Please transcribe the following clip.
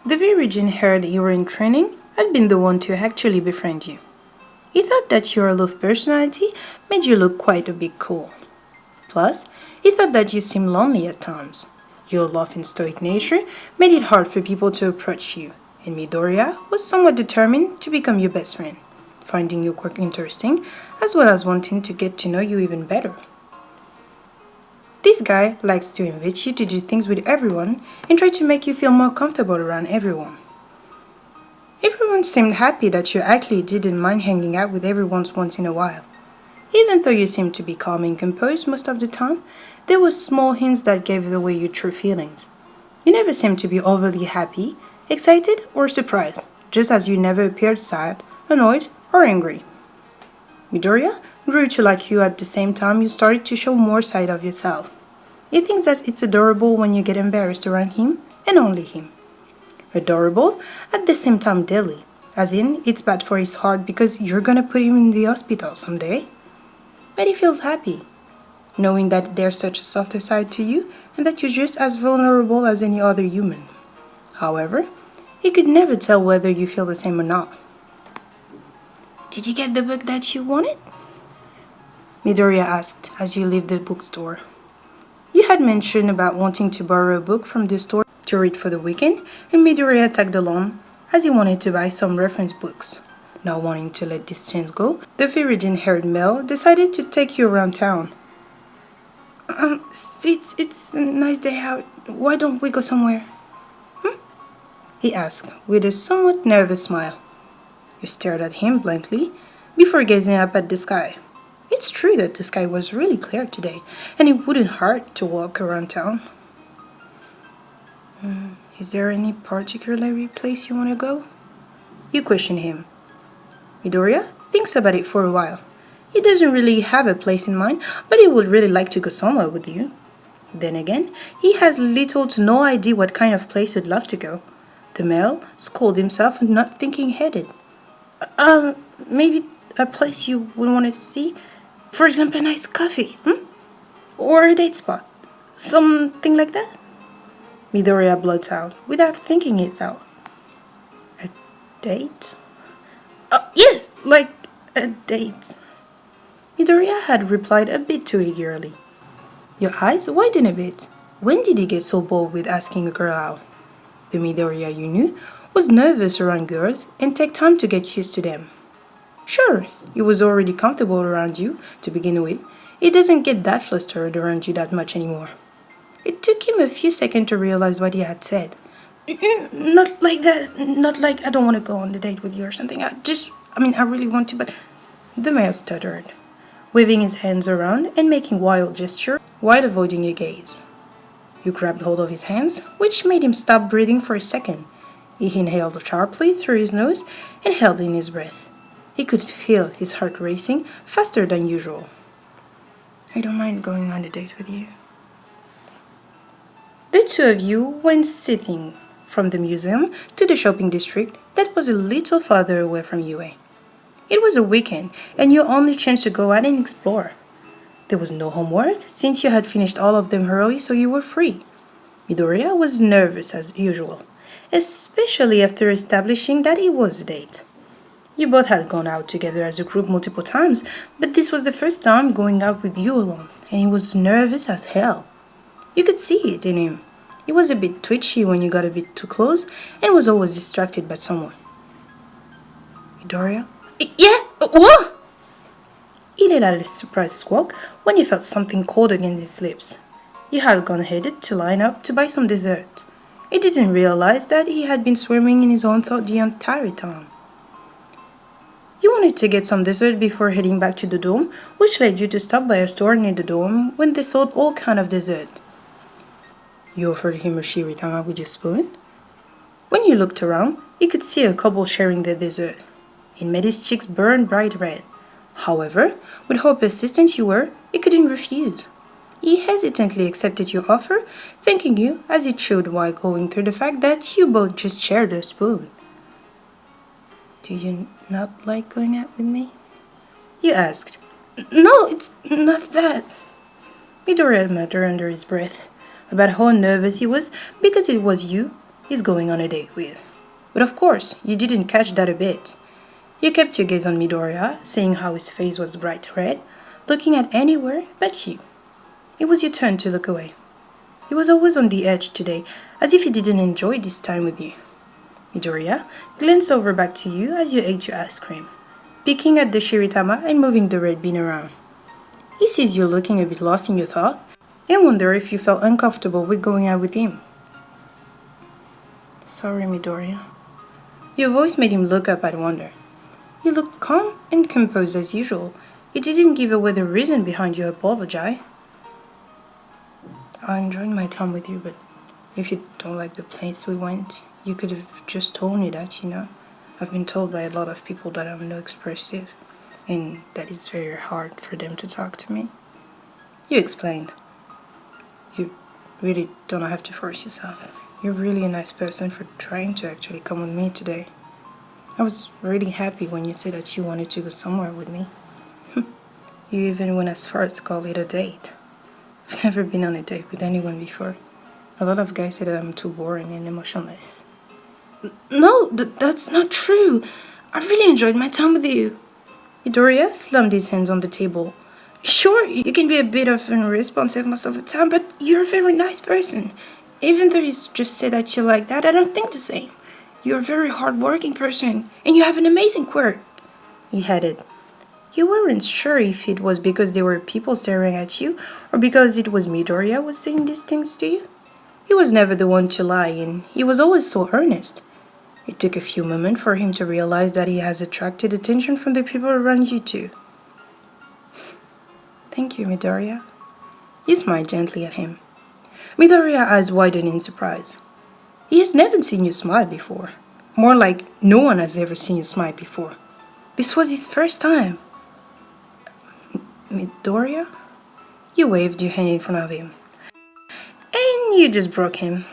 The virgin heard you were in training had been the one to actually befriend you. He thought that your aloof personality made you look quite a bit cool. Plus, he thought that you seemed lonely at times. Your aloof and stoic nature made it hard for people to approach you, and Midoriya was somewhat determined to become your best friend, finding your quirk interesting, as well as wanting to get to know you even better. This guy likes to invite you to do things with everyone and try to make you feel more comfortable around everyone. Everyone seemed happy that you actually didn't mind hanging out with everyone once in a while. Even though you seemed to be calm and composed most of the time, there were small hints that gave away your true feelings. You never seemed to be overly happy, excited, or surprised, just as you never appeared sad, annoyed, or angry. Midoriya grew to like you at the same time you started to show more side of yourself. He thinks that it's adorable when you get embarrassed around him, and only him. Adorable, at the same time deadly, as in it's bad for his heart because you're gonna put him in the hospital someday. But he feels happy, knowing that there's such a softer side to you and that you're just as vulnerable as any other human. However, he could never tell whether you feel the same or not. Did you get the book that you wanted? Midoriya asked as you leave the bookstore. You had mentioned about wanting to borrow a book from the store to read for the weekend, and Midoriya tagged along as he wanted to buy some reference books. Not wanting to let this chance go, the virgin-haired male decided to take you around town. It's a nice day out. Why don't we go somewhere? He asked with a somewhat nervous smile. You stared at him blankly before gazing up at the sky. It's true that the sky was really clear today, and it wouldn't hurt to walk around town. Is there any particular place you want to go? You questioned him. Midoriya thinks about it for a while. He doesn't really have a place in mind, but he would really like to go somewhere with you. Then again, he has little to no idea what kind of place he'd love to go. The male scolded himself for not thinking ahead. Maybe a place you would want to see? For example, a nice coffee, Or a date spot. Something like that? Midoriya blurts out, without thinking it out. A date? Yes, like a date. Midoriya had replied a bit too eagerly. Your eyes widened a bit. When did he get so bold with asking a girl out? The Midoriya you knew was nervous around girls and take time to get used to them. Sure, he was already comfortable around you to begin with. He doesn't get that flustered around you that much anymore. It took him a few seconds to realize what he had said. Not like that. Not like I don't want to go on the date with you or something. I really want to, but... The male stuttered, waving his hands around and making wild gestures while avoiding your gaze. You grabbed hold of his hands, which made him stop breathing for a second. He inhaled sharply through his nose and held in his breath. He could feel his heart racing faster than usual. I don't mind going on a date with you. The two of you went sitting from the museum to the shopping district that was a little farther away from UA. It was a weekend, and your only chance to go out and explore. There was no homework, since you had finished all of them early, so you were free. Midoriya was nervous as usual, especially after establishing that it was a date. You both had gone out together as a group multiple times, but this was the first time going out with you alone, and he was nervous as hell. You could see it in him. He was a bit twitchy when you got a bit too close, and was always distracted by someone. Midoriya? Yeah? What? He let out a surprised squawk when he felt something cold against his lips. He had gone ahead to line up to buy some dessert. He didn't realize that he had been swimming in his own thought the entire time. You wanted to get some dessert before heading back to the dorm, which led you to stop by a store near the dorm when they sold all kind of dessert. You offered him a shiritama with your spoon. When you looked around, you could see a couple sharing their dessert. It made his cheeks burn bright red. However, with how persistent you were, he couldn't refuse. He hesitantly accepted your offer, thanking you as he chewed while going through the fact that you both just shared a spoon. Do you not like going out with me? You asked. No, it's not that. Midoriya muttered under his breath about how nervous he was because it was you he's going on a date with. But of course, you didn't catch that a bit. You kept your gaze on Midoriya, seeing how his face was bright red, looking at anywhere but you. It was your turn to look away. He was always on the edge today, as if he didn't enjoy this time with you. Midoriya glanced over back to you as you ate your ice cream, picking at the shiritama and moving the red bean around. He sees you looking a bit lost in your thought and wonder if you felt uncomfortable with going out with him. Sorry, Midoriya. Your voice made him look up at wonder. You looked calm and composed as usual. You didn't give away the reason behind your apology. I enjoyed my time with you, but if you don't like the place we went, you could have just told me that, you know. I've been told by a lot of people that I'm no expressive, and that it's very hard for them to talk to me. You explained. You really don't have to force yourself. You're really a nice person for trying to actually come with me today. I was really happy when you said that you wanted to go somewhere with me. You even went as far as to call it a date. I've never been on a date with anyone before. A lot of guys say that I'm too boring and emotionless. No, that's not true. I really enjoyed my time with you. Midoriya slammed his hands on the table. Sure, you can be a bit of unresponsive most of the time, but you're a very nice person. Even though you just say that you're like that, I don't think the same. You're a very hard-working person, and you have an amazing quirk. He added. You weren't sure if it was because there were people staring at you, or because it was Midoriya was saying these things to you. He was never the one to lie, and he was always so earnest. It took a few moments for him to realize that he has attracted attention from the people around you too. Thank you, Midoriya. You smiled gently at him. Midoriya's eyes widened in surprise. He has never seen you smile before. More like no one has ever seen you smile before. This was his first time. Midoriya? You waved your hand in front of him. And you just broke him.